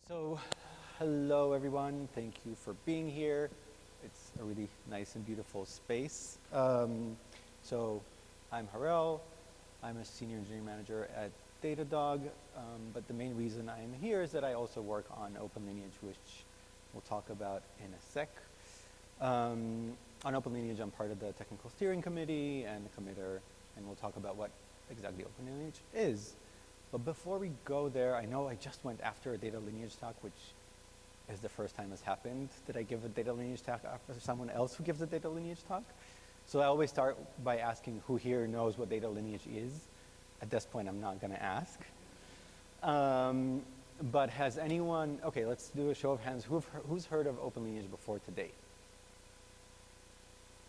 So, hello everyone. Thank you for being here. It's a really nice and beautiful space. So, I'm Harel. I'm a senior engineering manager at Datadog. But the main reason I'm here is that I also work on OpenLineage, which we'll talk about in a sec. On OpenLineage, I'm part of the technical steering committee and the committer, and we'll talk about what exactly OpenLineage is. But before we go there, I know I just went after a data lineage talk, which is the first time it's happened that I give a data lineage talk after someone else who gives a data lineage talk. So I always start by asking who here knows what data lineage is. At this point, I'm not going to ask. But has anyone, okay, let's do a show of hands. Who's heard of OpenLineage before today?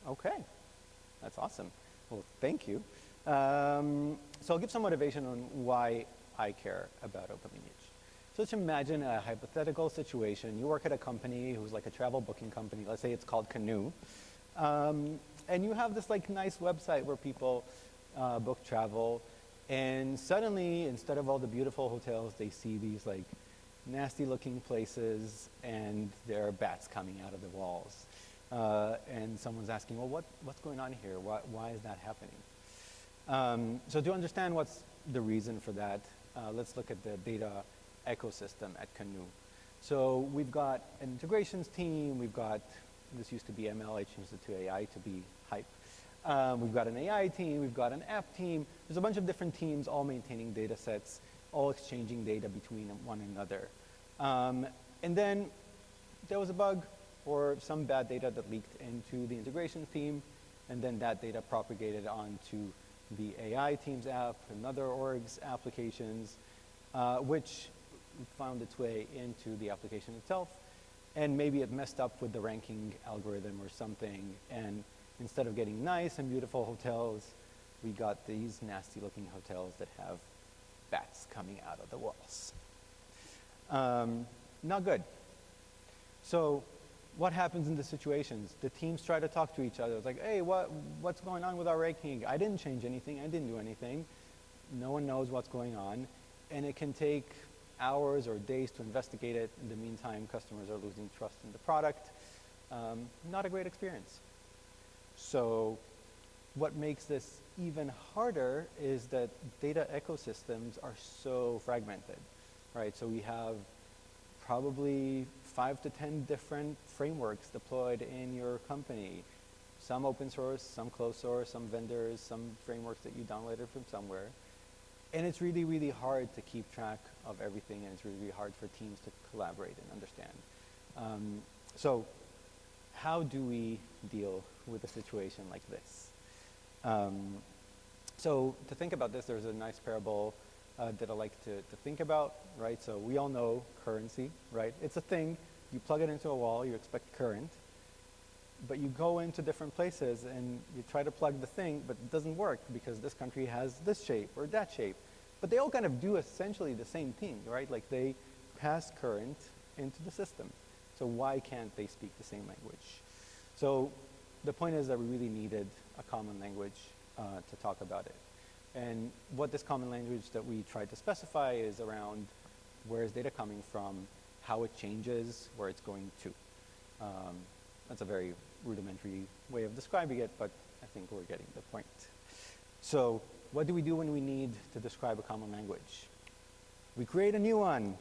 Okay, that's awesome. Well, thank you. So I'll give some motivation on why I care about OpenLineage. So let's imagine a hypothetical situation. You work at a company who's like a travel booking company. Let's say it's called Canoe. And you have this like nice website where people book travel. And suddenly, instead of all the beautiful hotels, they see these like nasty looking places and there are bats coming out of the walls. And someone's asking, well, what's going on here? Why is that happening? So to understand what's the reason for that, let's look at the data ecosystem at Canoe. So we've got an integrations team. We've got, this used to be ML, I changed it to AI to be hype. We've got an AI team. We've got an app team. There's a bunch of different teams all maintaining data sets, all exchanging data between one another. And then there was a bug or some bad data that leaked into the integrations team, and then that data propagated onto the AI team's app, another org's applications, which found its way into the application itself. And maybe it messed up with the ranking algorithm or something. And instead of getting nice and beautiful hotels, we got these nasty looking hotels that have bats coming out of the walls. Not good. So what happens in the situations? The teams try to talk to each other. It's like, hey, what's going on with our ranking? I didn't change anything. I didn't do anything. No one knows what's going on. And it can take hours or days to investigate it. In the meantime, customers are losing trust in the product. Not a great experience. So what makes this even harder is that data ecosystems are so fragmented, right? So we have probably 5 to 10 different frameworks deployed in your company. Some open source, some closed source, some vendors, some frameworks that you downloaded from somewhere. And it's really, really hard to keep track of everything, and it's really, really hard for teams to collaborate and understand. So how do we deal with a situation like this? So to think about this, there's a nice parable that I like to think about, right? So we all know currency, right? It's a thing. You plug it into a wall, you expect current. But you go into different places and you try to plug the thing, but it doesn't work because this country has this shape or that shape. But they all kind of do essentially the same thing, right? Like they pass current into the system. So why can't they speak the same language? So the point is that we really needed a common language to talk about it. And what this common language that we tried to specify is around where is data coming from, how it changes, where it's going to. That's a very rudimentary way of describing it, but I think we're getting the point. So what do we do when we need to describe a common language? We create a new one.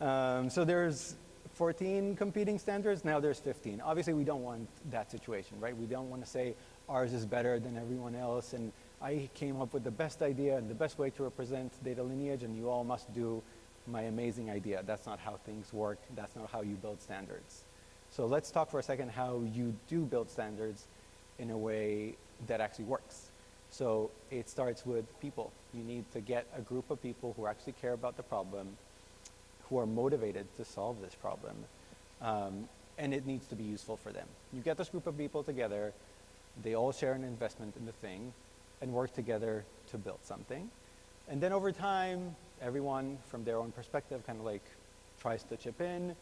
So there's 14 competing standards, now there's 15. Obviously, we don't want that situation, right? We don't want to say ours is better than everyone else, and I came up with the best idea and the best way to represent data lineage, and you all must do my amazing idea. That's not how things work. That's not how you build standards. So let's talk for a second how you do build standards in a way that actually works. So it starts with people. You need to get a group of people who actually care about the problem, who are motivated to solve this problem, and it needs to be useful for them. You get this group of people together, they all share an investment in the thing, and work together to build something. And then over time, everyone from their own perspective kind of like tries to chip in,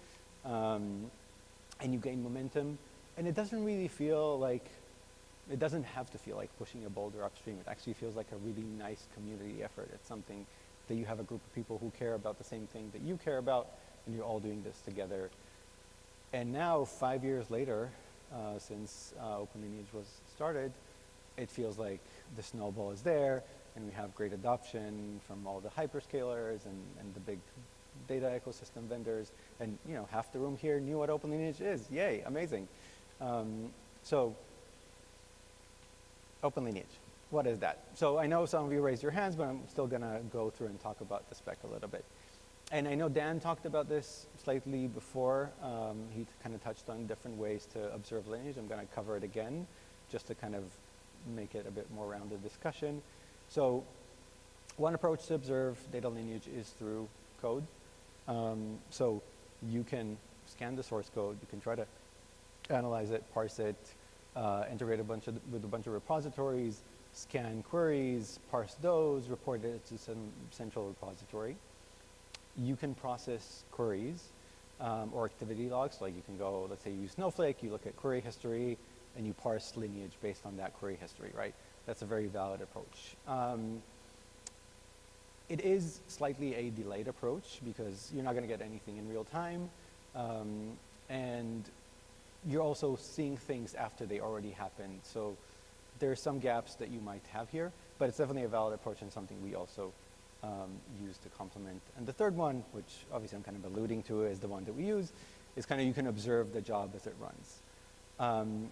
and you gain momentum. And it doesn't really feel like, it doesn't have to feel like pushing a boulder upstream. It actually feels like a really nice community effort. It's something that you have a group of people who care about the same thing that you care about, and you're all doing this together. And now, 5 years later, since OpenLineage was started, it feels like the snowball is there, and we have great adoption from all the hyperscalers and the big data ecosystem vendors. And half the room here knew what OpenLineage is. Yay, amazing. So OpenLineage, what is that? So I know some of you raised your hands, but I'm still gonna go through and talk about the spec a little bit. And I know Dan talked about this slightly before. He kind of touched on different ways to observe lineage. I'm gonna cover it again, just to kind of make it a bit more rounded discussion. So one approach to observe data lineage is through code. So you can scan the source code, you can try to analyze it, parse it, integrate with a bunch of repositories, scan queries, parse those, report it to some central repository. You can process queries or activity logs, like you can go, let's say you use Snowflake, you look at query history, and you parse lineage based on that query history, right? That's a very valid approach. It is slightly a delayed approach because you're not gonna get anything in real time, and you're also seeing things after they already happened. So there are some gaps that you might have here, but it's definitely a valid approach and something we also use to complement. And the third one, which obviously I'm kind of alluding to, is the one that we use, is kind of you can observe the job as it runs.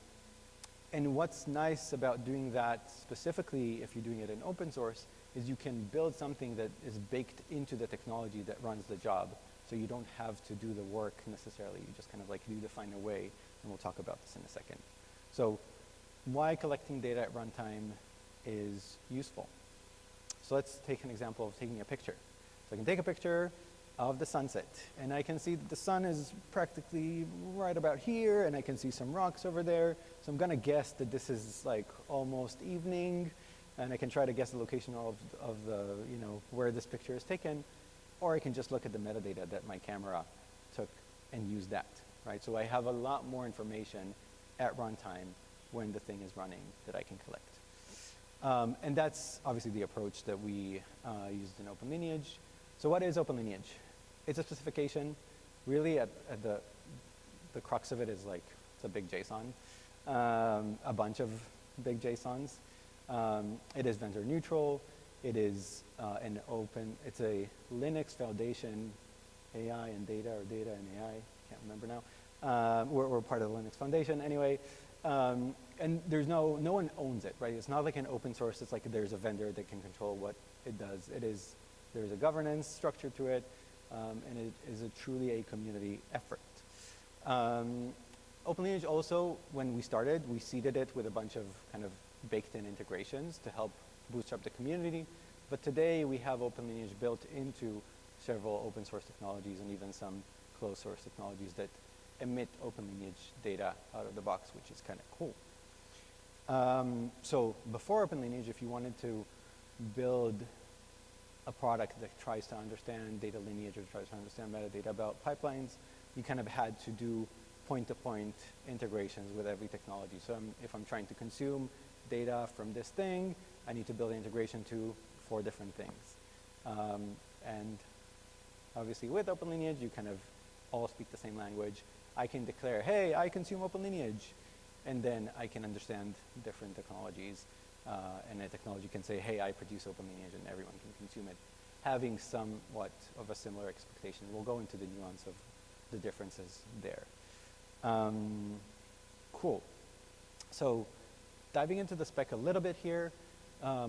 And what's nice about doing that specifically, if you're doing it in open source, is you can build something that is baked into the technology that runs the job. So you don't have to do the work necessarily. You just kind of like redefine a way, and we'll talk about this in a second. So why collecting data at runtime is useful. So let's take an example of taking a picture. So I can take a picture of the sunset, and I can see that the sun is practically right about here, and I can see some rocks over there. So I'm gonna guess that this is like almost evening, and I can try to guess the location of the, where this picture is taken, or I can just look at the metadata that my camera took and use that, right? So I have a lot more information at runtime when the thing is running that I can collect. And that's obviously the approach that we used in OpenLineage. So what is OpenLineage? It's a specification. Really, at the crux of it is like, it's a big JSON, a bunch of big JSONs. It is vendor neutral. It is it's a Linux Foundation AI and data, or data and AI, can't remember now. We're part of the Linux Foundation anyway. And there's no one owns it, right? It's not like an open source. It's like there's a vendor that can control what it does. There's a governance structure to it, and it is truly a community effort. OpenLineage also, when we started, we seeded it with a bunch of kind of baked-in integrations to help bootstrap the community. But today we have OpenLineage built into several open source technologies and even some closed source technologies that emit OpenLineage data out of the box, which is kind of cool. So before OpenLineage, if you wanted to build a product that tries to understand data lineage or tries to understand metadata about pipelines, you kind of had to do point-to-point integrations with every technology. So if I'm trying to consume data from this thing, I need to build an integration to 4 different things. And obviously with OpenLineage, you kind of all speak the same language. I can declare, hey, I consume OpenLineage, and then I can understand different technologies. And a technology can say, hey, I produce OpenLineage, and everyone can consume it, having somewhat of a similar expectation. We'll go into the nuance of the differences there. Cool. So diving into the spec a little bit here,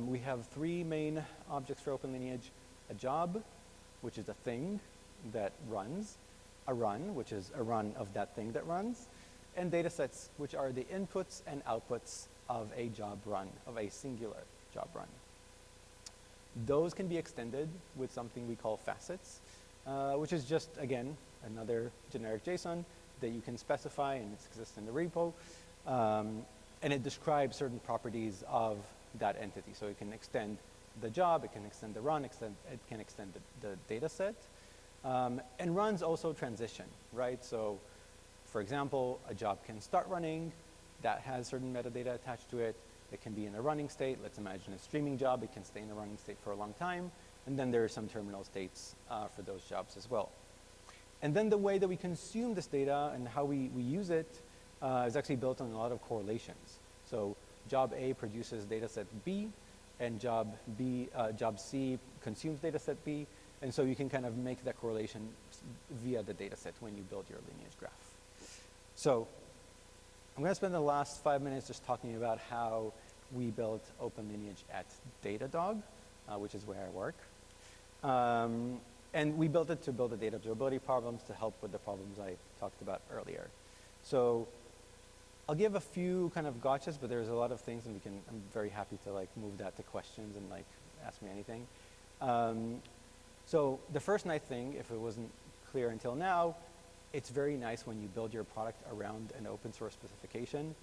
we have 3 main objects for OpenLineage: a job, which is a thing that runs; a run, which is a run of that thing that runs; and data sets, which are the inputs and outputs of a job run, of a singular job run. Those can be extended with something we call facets, which is just, again, another generic JSON that you can specify, and it exists in the repo. And it describes certain properties of that entity. So it can extend the job, it can extend the run, it can extend the data set. And runs also transition, right? So for example, a job can start running, that has certain metadata attached to it. It can be in a running state. Let's imagine a streaming job. It can stay in a running state for a long time. And then there are some terminal states for those jobs as well. And then the way that we consume this data and how we use it is actually built on a lot of correlations. So job A produces data set B, and job C consumes data set B. And so you can kind of make that correlation via the data set when you build your lineage graph. So I'm going to spend the last 5 minutes just talking about how we built OpenLineage at Datadog, which is where I work. And we built it to build the data observability problems to help with the problems I talked about earlier. So I'll give a few kind of gotchas, but there's a lot of things, and I'm very happy to like move that to questions and like ask me anything. So the first nice thing, if it wasn't clear until now, it's very nice when you build your product around an open source specification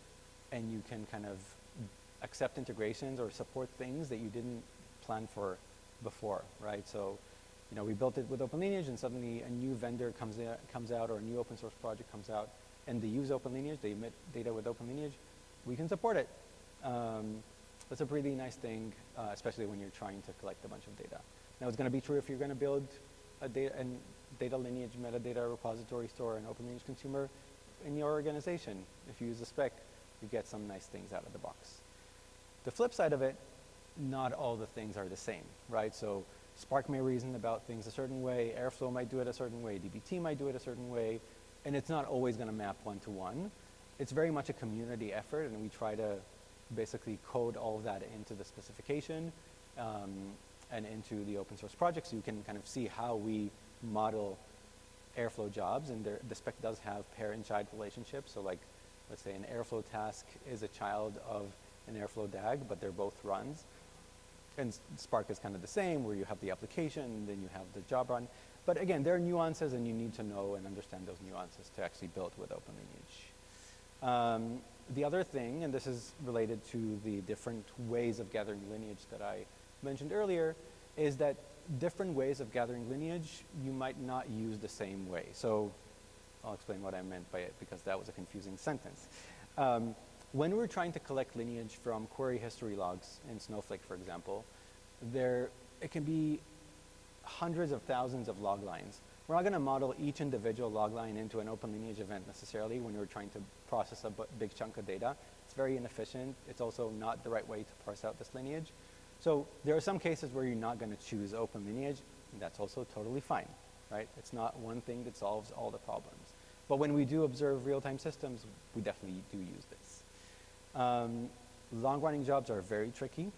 and you can kind of accept integrations or support things that you didn't plan for before, right? So, you know, we built it with OpenLineage and suddenly a new vendor comes out or a new open source project comes out and they use OpenLineage, they emit data with OpenLineage, we can support it. That's a pretty nice thing, especially when you're trying to collect a bunch of data. Now, it's going to be true if you're going to build a data lineage metadata repository store and OpenLineage consumer in your organization. If you use the spec, you get some nice things out of the box. The flip side of it, not all the things are the same, right? So Spark may reason about things a certain way, Airflow might do it a certain way, dbt might do it a certain way, and it's not always going to map one-to-one. It's very much a community effort, and we try to basically code all of that into the specification and into the open source project, so you can kind of see how we model Airflow jobs. And the spec does have parent-child relationships. So like, let's say an Airflow task is a child of an Airflow DAG, but they're both runs. And Spark is kind of the same, where you have the application, and then you have the job run. But again, there are nuances, and you need to know and understand those nuances to actually build with OpenLineage. The other thing, and this is related to the different ways of gathering lineage that I mentioned earlier, is that different ways of gathering lineage, you might not use the same way. So I'll explain what I meant by it, because that was a confusing sentence. When we're trying to collect lineage from query history logs in Snowflake, for example, it can be hundreds of thousands of log lines. We're not going to model each individual log line into an OpenLineage event necessarily when we're trying to process a big chunk of data. It's very inefficient. It's also not the right way to parse out this lineage. So there are some cases where you're not going to choose OpenLineage, and that's also totally fine, right? It's not one thing that solves all the problems. But when we do observe real-time systems, we definitely do use this. Long-running jobs are very tricky.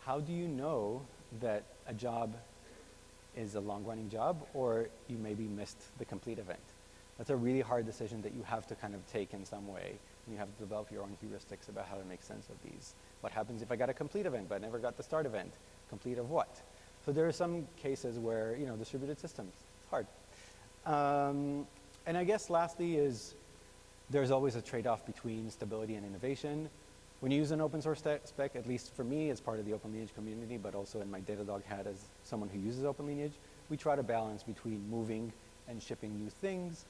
How do you know that a job is a long-running job, or you maybe missed the complete event? That's a really hard decision that you have to kind of take in some way, and you have to develop your own heuristics about how to make sense of these. What happens if I got a complete event, but I never got the start event? Complete of what? So there are some cases where, you know, distributed systems, it's hard. And I guess lastly is there's always a trade-off between stability and innovation. When you use an open source spec, at least for me as part of the OpenLineage community, but also in my Datadog hat as someone who uses OpenLineage, we try to balance between moving and shipping new things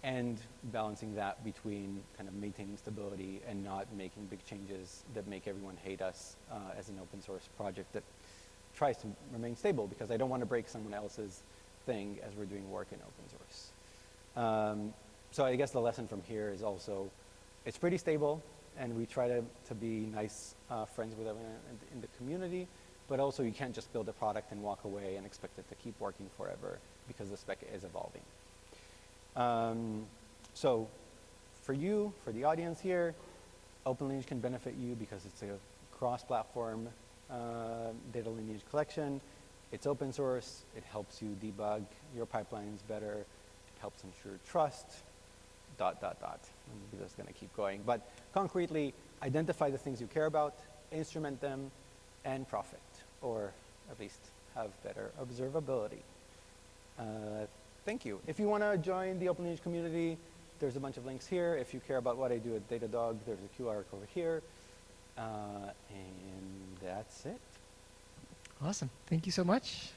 and balancing that between kind of maintaining stability and not making big changes that make everyone hate us as an open source project that tries to remain stable, because I don't want to break someone else's thing as we're doing work in open source. So I guess the lesson from here is also, it's pretty stable, and we try to be nice friends with everyone in the community, but also you can't just build a product and walk away and expect it to keep working forever, because the spec is evolving. So for you, for the audience here, OpenLineage can benefit you because it's a cross-platform data lineage collection. It's open source. It helps you debug your pipelines better. It helps ensure trust, ... I'm just going to keep going. But concretely, identify the things you care about, instrument them, and profit, or at least have better observability. Thank you. If you want to join the OpenLineage community, there's a bunch of links here. If you care about what I do at Datadog, there's a QR over here. And that's it. Awesome. Thank you so much.